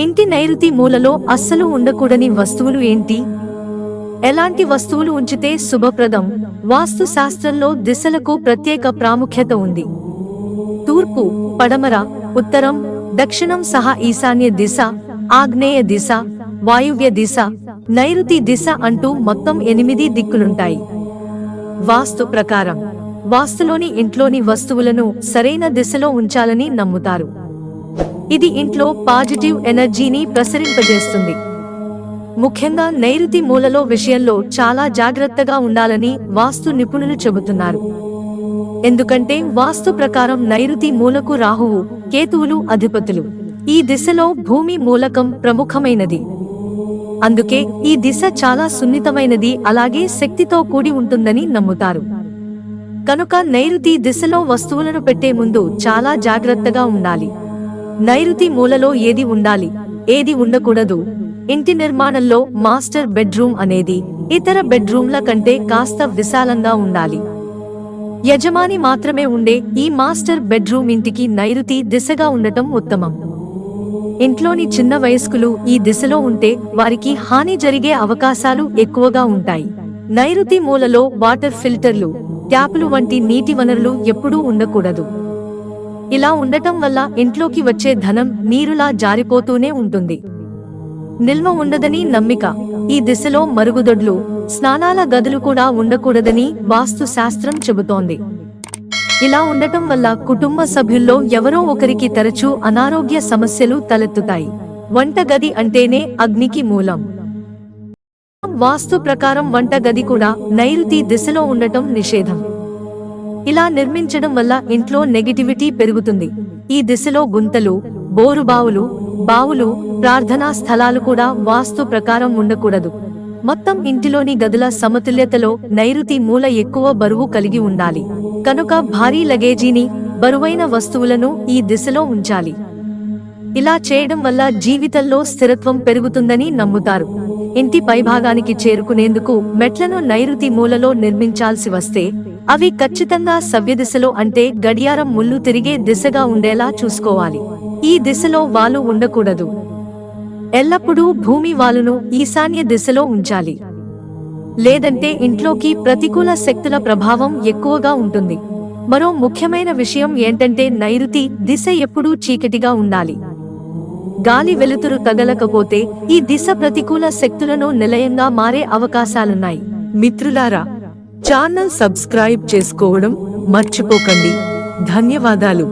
ఇంటి నైరుతి మూలలో అస్సలు ఉండకూడని వస్తువులు ఏంటి? ఎలాంటి వస్తువులు ఉంచితే శుభప్రదం? వాస్తు శాస్త్రంలో దిశలకు ప్రత్యేక ప్రాముఖ్యత ఉంది. తూర్పు, పడమర, ఉత్తరం, దక్షిణం సహా ఈశాన్య దిశ, ఆగ్నేయ దిశ, వాయువ్య దిశ, నైరుతి దిశ అంటూ మొత్తం 8 దిక్కులుంటాయి. వాస్తు ప్రకారం వాస్తులోని ఇంట్లోని వస్తువులను సరైన దిశలో ఉంచాలని నమ్ముతారు. ఇది ఇంట్లో పాజిటివ్ ఎనర్జీని ప్రసరింపజేస్తుంది. ముఖ్యంగా నైరుతి మూలలో విషయంలో చాలా జాగ్రత్తగా ఉండాలని వాస్తు నిపుణులు చెబుతున్నారు. ఎందుకంటే వాస్తు ప్రకారం నైరుతి మూలకు రాహువు, కేతువులు అధిపతులు. ఈ దిశలో భూమి మూలకం ప్రముఖమైనది. అందుకే ఈ దిశ చాలా సున్నితమైనది, అలాగే శక్తితో కూడి ఉంటుందని నమ్ముతారు. కనుక నైరుతి దిశలో వస్తువులను పెట్టే ముందు చాలా జాగ్రత్తగా ఉండాలి. నైరుతి మూలలో ఏది ఉండాలి, ఏది ఉండకూడదు? ఇంటి నిర్మాణంలో మాస్టర్ బెడ్రూమ్ అనేది ఇతర బెడ్రూమ్ల కంటే కాస్త విశాలంగా ఉండాలి. యజమాని మాత్రమే ఉండే ఈ మాస్టర్ బెడ్రూమ్ ఇంటికి నైరుతి దిశగా ఉండటం ఉత్తమం. ఇంట్లోని చిన్న వయస్కులు ఈ దిశలో ఉంటే వారికి హాని జరిగే అవకాశాలు ఎక్కువగా ఉంటాయి. నైరుతి మూలలో వాటర్ ఫిల్టర్లు, ట్యాపులు వంటి నీటి వనరులు ఎప్పుడూ ఉండకూడదు. ఇలా ఉండటం వల్ల ఇంట్లోకి వచ్చే ధనం నీరులా జారిపోతూనే ఉంటుంది. నిల్వ ఉండదని నమ్మిక. ఈ దిశలో మరుగుదొడ్లు, స్నానాల గదులు కూడా ఉండకూడదని వాస్తు శాస్త్రం చెబుతోంది. ఇలా ఉండటం వల్ల కుటుంబ సభ్యుల్లో ఎవరో ఒకరికి తరచూ అనారోగ్య సమస్యలు తలెత్తుతాయి. వంటగది అంటేనే అగ్నికి మూలం. వాస్తు ప్రకారం వంటగది కూడా నైరుతి దిశలో ఉండటం నిషేధం. ఇలా నిర్మించడం వల్ల ఇంట్లో నెగటివిటీ పెరుగుతుంది. ఈ దిశలో గుంతలు, బోరుబావులు, బావులు, ప్రార్థనా స్థలాలు కూడా వాస్తు ప్రకారం ఉండకూడదు. మొత్తం ఇంటిలోని గదుల సమతుల్యతలో నైరుతి మూల ఎక్కువ బరువు కలిగి ఉండాలి. కనుక భారీ లగేజీని, బరువైన వస్తువులను ఈ దిశలో ఉంచాలి. ఇలా చేయడం వల్ల జీవితంలో స్థిరత్వం పెరుగుతుందని నమ్ముతారు. ఇంటి పైభాగానికి చేరుకునేందుకు మెట్లను నైరుతి మూలలో నిర్మించాల్సి వస్తే అవి ఖచ్చితంగా సవ్యదిశలో, అంటే గడియారం ముళ్ళు తిరిగే దిశగా ఉండేలా చూసుకోవాలి. ఈ దిశలో వాలు ఉండకూడదు. ఎల్లప్పుడూ భూమి వాలును ఈశాన్య దిశలో ఉంచాలి. లేదంటే ఇంట్లోకి ప్రతికూల శక్తుల ప్రభావం ఎక్కువగా ఉంటుంది. మరో ముఖ్యమైన విషయం ఏంటంటే నైరుతి దిశ ఎప్పుడూ చీకటిగా ఉండాలి. గాలి వెలుతురు తగలకపోతే ఈ దిశ ప్రతికూల శక్తులను నిలయంగా మారే అవకాశాలున్నాయి. మిత్రులారా, ఛానల్ సబ్స్క్రైబ్ చేసుకోవడం మర్చిపోకండి. ధన్యవాదాలు.